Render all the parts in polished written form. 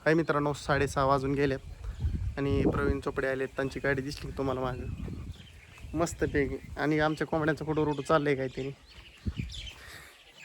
काय मित्रांनो 6:30 वाजून गेल्यात आणि प्रवीण चोपडे आलेत. त्यांची गाडी दिसली की तुम्हाला मागं मस्तपैकी. आणि आमच्या कोंबड्यांचं कुठं रोड चाललंय काय तरी.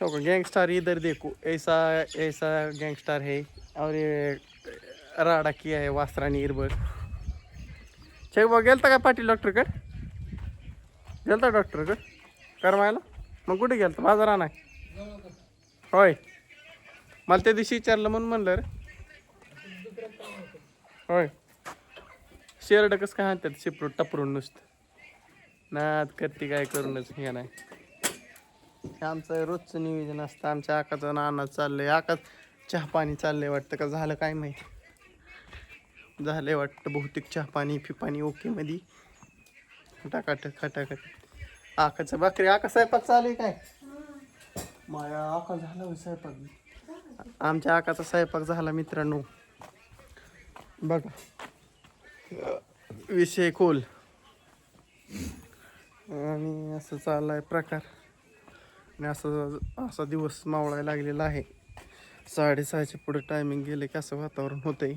हो का, गँगस्टार इधर देखो, ऐसा ऐसा गँगस्टार है और ये राडा किया है वास्त्रानी इरबड. चेक बघ, गेलता का पाटील डॉक्टरकडे? गेलता डॉक्टरकडे करमायला? मग कुठे गेलता? बाजार आणा होय. मला त्या दिवशी विचारलं म्हणून म्हणलं रे. होय, शेरड कसं काय आणतात शिपरून टपरून नुसतं नाद करते काय करूनच हे नाही. हे आमचं रोजचं नियोजन असतं. आमच्या आकाचं नाना चाललंय, आकाच चहा पाणी चाललंय वाटतं का झालं काय माहिती. झालंय वाटतं बहुतेक चहा पाणी फिपाणी ओके मध्ये खटाखट खटाखट. आकाचं भाकरी आका स्वयंपाक चालू आहे काय? माया आका झाला होय स्वयंपाक. आमच्या आकाचा स्वयंपाक झाला मित्रांनो. बघा विषय खोल आणि असं चाललाय प्रकार. आणि असा दिवस मावळायला लागलेला आहे. 6:30च्या पुढे टायमिंग गेले की असं वातावरण होतंय.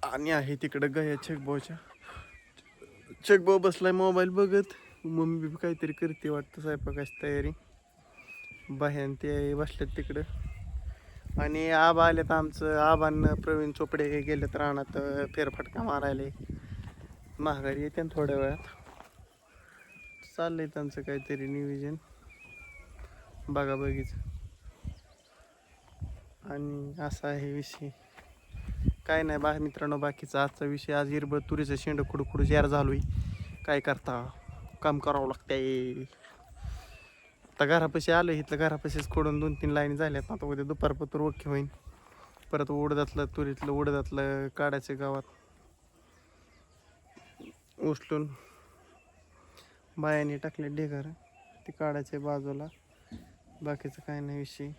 आणि आहे तिकडं गया चेकबॉच्या. चेकबॉ बसलाय मोबाईल बघत. मम्मी काहीतरी करते वाटतं स्वयंपाकाची तयारी. बाहेर ते बसलेत तिकडं. आणि आबा आलेत आमचं. आबांना प्रवीण चोपडे गेलेत रानात फेरफटका मारायला. महागारी येते थोड्या वेळात. चाललंय त्यांचं काहीतरी नियोजन बघा बघीच. आणि असा आहे विषय. काय नाही बा मित्रांनो, बाकीचा आजचा विषय. आज इरबळ तुरीचं शेंड खुडखुड जार झालोय. काय करता, काम करावं लागतंय. आता घरापाशी आलं, इथलं घरापाशीच खोडून 2-3 लाईन झाल्यात. आता उद्या दुपारपत्र ओके होईन. परत उडदातलं तुरीतलं उडदातलं काढायचं गावात उचलून. बायाने टाकले ढेगार ते काढायचे बाजूला. बाकीचं काय नाही विषय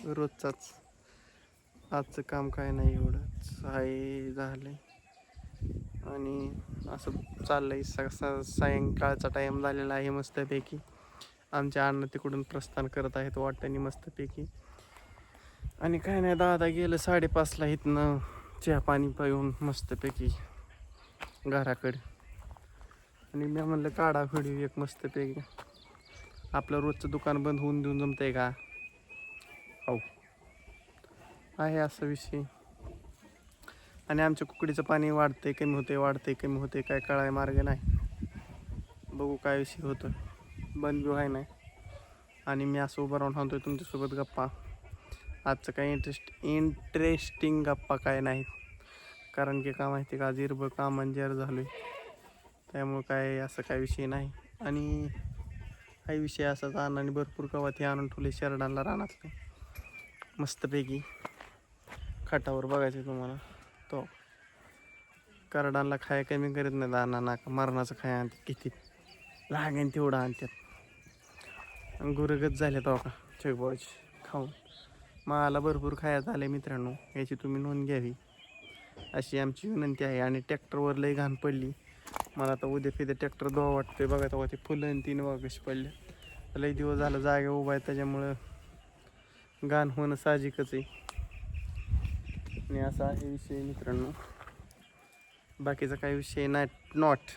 रोजचाच. आजचं काम काय नाही एवढंच आहे झालंय. आणि असं चाललंय. सायंकाळचा टाईम झालेला आहे मस्तपैकी. आमच्या अण्णा तिकडून प्रस्थान करत आहेत वाटणी मस्तपैकी. आणि काय नाही, दादा गेलं 5:30ला इथनं चहा पाणी पिऊन मस्तपैकी घराकडे. आणि मी म्हणलं काढा व्हिडिओ एक मस्तपैकी. आपलं रोजचं दुकान बंद होऊन देऊन जमतंय का? हो, आहे असा विषय. आणि आमच्या कुकडीचं पाणी वाढतंय कमी होते, वाढतंय कमी होते, काय कळाय मार्ग नाही. बघू काय विषय होतं. बंद बी व्हाय नाही. आणि मी असं उभं राहून सांगतोय तुमच्यासोबत गप्पा. आजचं काही इंटरेस्टिंग गप्पा काय नाहीत. कारण की काय माहिती का, आज इरबळ कामांजर झालो आहे. त्यामुळं काय असं काय विषय नाही. आणि हा विषय असाच. आणि भरपूर गवत हे आणून ठेवले शेरडांना रानातले मस्तपैकी. खाटावर बघायचं तुम्हाला. तो करडांना खाय कमी करीत नाही. दाना नाका मरणाचं खाय आणतात किती लागेल तेवढं आणतात. आणि गुरगत झाले तो का चेकबॉयचे खाऊन. मला भरपूर खायचं आलं मित्रांनो, याची तुम्ही नोंद घ्यावी अशी आमची विनंती आहे. आणि ट्रॅक्टरवर लई घाण पडली. मला आता उद्या फिद्या ट्रॅक्टर धुवा वाटतोय. बघा तेव्हा ते फुलं आणि 3 कशी पडले. लई दिवस झालं जागे उभा आहे, त्याच्यामुळं घाण होणं साहजिकच आहे. आणि असा आहे विषय मित्रांनो. बाकीचा काही विषय नाही. नॉट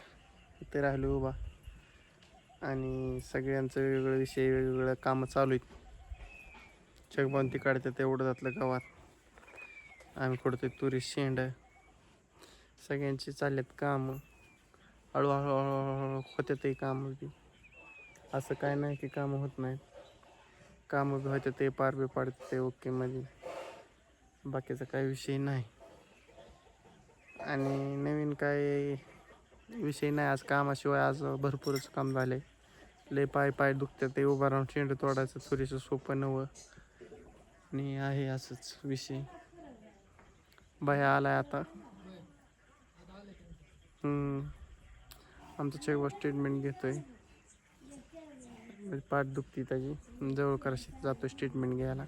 इथे राहिलो उभा. आणि सगळ्यांचं वेगवेगळं विषय, वेगवेगळं कामं चालू आहेत. चकबंती काढतात तेवढं जातलं गावात. आम्ही खोडतोय तुरी शेंड. सगळ्यांची चालल्यात कामं. हळूहळू हळूहळू होत्यात ते कामं बी. असं काय नाही की कामं होत नाहीत. कामं बी होत्या ते पार बी पाडतात ते ओके मध्ये. बाकीचा काही विषय नाही. आणि नवीन काय विषय नाही आज कामाशिवाय. आज भरपूरच काम झाले. लय पाय दुखतात ते उभा राहून शेंड तोडायचं थोडीसं सोपं नवं. आणि आहे असंच विषय. बाया आलाय आता. आमचं चेकवर स्टेटमेंट घेतोय. पाठ दुखती त्याची जवळ कराशी जातो स्टेटमेंट घ्यायला.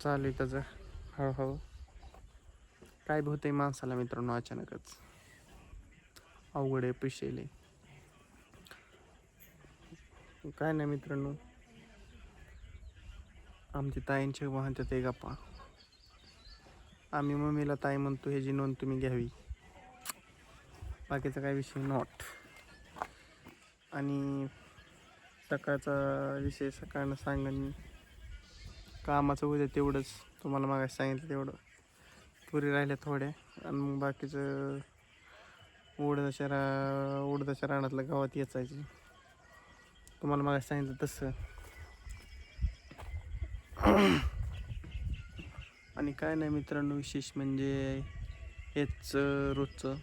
चालू आहे त्याचं हळूहळू. काय बी होतंय माणसाला मित्रांनो अचानकच. अवघड आहे पैशाले. काय नाही मित्रांनो, आमची ताईंचे वाहनते ते गप्पा. आम्ही मम्मीला ताई म्हणतो, ह्याची नोंद तुम्ही घ्यावी. बाकीचा काही विषय नॉट. आणि सकाळचा विषय सकाळनं सांगेन मी. कामाचं उद्या तेवढंच तुम्हाला मागाशी सांगितलं तेवढं. पुरी राहिल्या थोड्या आणि मग बाकीचं उडदाच्या रानातल्या गावात याचायची. तुम्हाला मागाशी सांगितलं तसं. आणि काय नाही मित्रांनो, विशेष म्हणजे हेच रोजचं.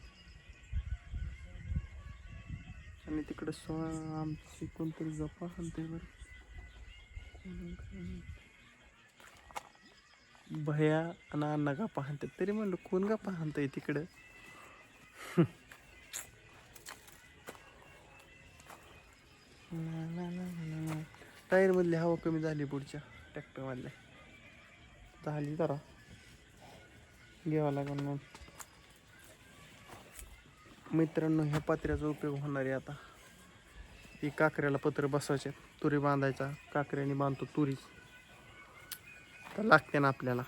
आणि तिकडं आमची कोणतरी गप्पा हाणते बरं. भया आणि अण्णा गप्पा हाणतात. तरी म्हणलं कोण गप्पा हाणतंय तिकडं. टायर मधली हवा कमी झाली पुढच्या ट्रॅक्टर मधल्या. झाली जरा घ्यावा लागेल मग. मित्रांनो, ह्या पत्र्याचा उपयोग होणार आहे आता. ही काकऱ्याला पत्र बसवायचे, तुरी बांधायचा. काकऱ्याने बांधतो तुरी, तर लागते ना आपल्याला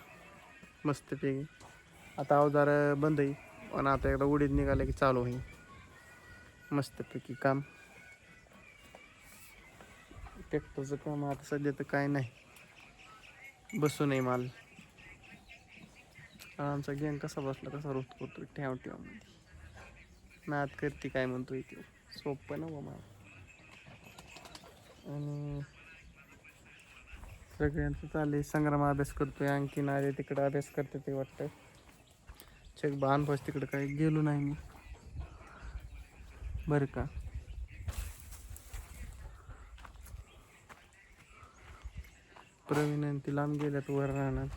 मस्तपैकी. आता अवजार बंद आहे पण आता एकदा उडीद निघाले की चालू होईल मस्तपैकी काम. ट्रॅक्टरचं काम आता सध्या तर काय नाही, बसू नये माल. आमचा गँग कसा बसला कसा रोज करतो ठेव ठेव मध्ये नाद करते काय म्हणतो इथे. सोपं ना बाबा. आणि सगळ्यांचं चाललंय. संग्राम अभ्यास करतोय, आणखीन आले तिकडं अभ्यास करते ते वाटतं. चेक बांधपास तिकडं काही गेलो नाही मी बरं का. प्रवीण आणि ती लांब गेल्यात वर राहणार.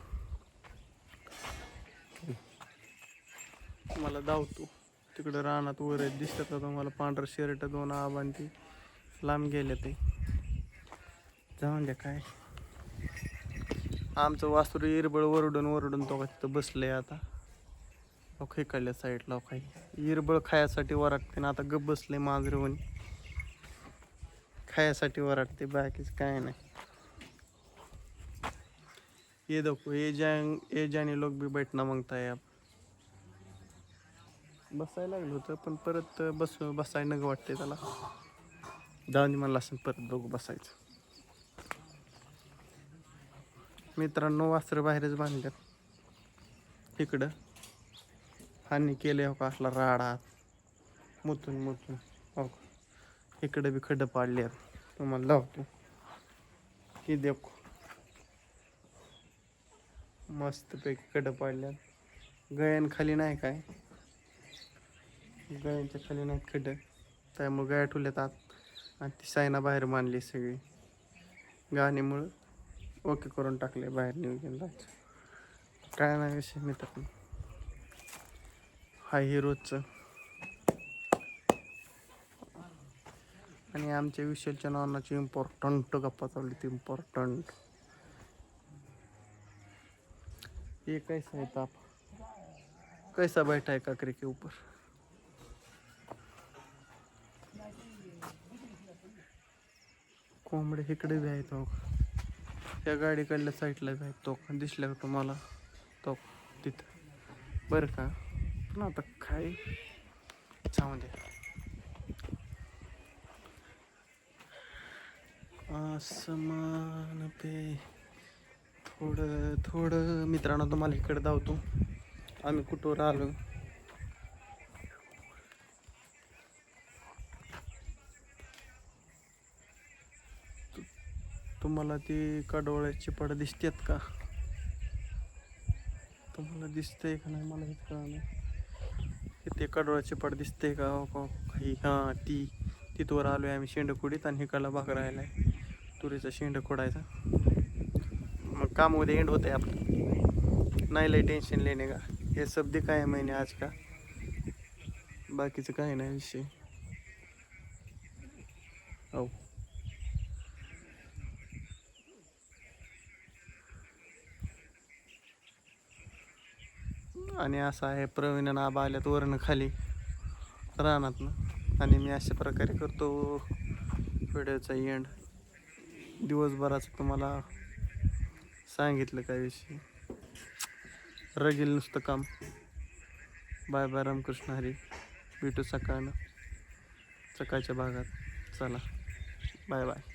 मला धावतो तिकडं रानात वर दिसतात का तुम्हाला पांढरं शर्ट 2 आबांती ती लांब गेले ते. जाऊन द्या काय. आमचं वासरू इरबळ ओरडून तो तिथं बसलंय आता. खेकडल्या साईडला काही इरबळ खायासाठी वराटते ना. आता गप बसले मांजरवणी खायासाठी वराटते, बाकीच काय नाही. ये देखो ये जाने लोग भी बैठना मांगता है. बसायला लागलं होतं पण परत बसायला नग वाटते त्याला. जाऊन म्हणलं असं परत बघू बसायचं. मित्रांनो, वासरं बाहेरच बांधल्यात इकडं. हानी केले हो का असला राडा मुतून हो. इकडे बी खड्डं पाडले. तुम्हाला लावतो की देखो मस्त पैकी खड्डं पाडल्यात. गळ्यान खाली नाही काय, गळ्यांच्या खाली नाहीत खड्डं, त्यामुळे गळ्या ठेवल्यात आत. आणि ती सायना बाहेर मानली सगळी गाणीमुळं. ओके करून टाकले बाहेर नियोजन जायचं. काय नाही विषय मित्रांनो, हाय हे रोजचं. आणि आमच्या विशालच्या नानाची इम्पॉर्टंट गप्पा चालली ती इम्पॉर्टंट. ये कैसा है ताप, कैसा बैठा है काकरे के ऊपर. कोंबडे इकडे बी आहेत हो. त्या गाडीकडल्या साईडला बी आहेत. तो दिसला का तुम्हाला तो तिथं बरं का. पण आता काय जाऊ दे. आसमान पे थोडं थोडं. मित्रांनो, तुम्हाला इकडे धावतो आम्ही कुठवर आलो. तुम्हाला ती कडोळ्याची पड दिसतेत का. तुम्हाला दिसतंय का नाही मला हेच कळलं नाही. ते कडोळ्याची पड दिसते का ही. हां ती तिथवर आलो आहे आम्ही शेंडकुडीत. आणि हिकडला भाग राहिला आहे तुरीचा शेंड खोडायचा. मग काम उद्या एंड होतं आहे आपलं. नाही लय टेन्शन लेणे का. हे सब दिखाए है मैंने आज का. बाकीचं काही नाही विषय. हो आणि असं आहे. प्रवीण आणि आबा आल्यात वरनं खाली रानातनं. आणि मी अशा प्रकारे करतो व्हिडिओचा एंड. दिवसभराचं तुम्हाला सांगितलं काय विषय. रगेल नुसतं काम. Bye bye Ramkrishna Hari. भेटू सकाळच्या भागात. चला बाय बाय.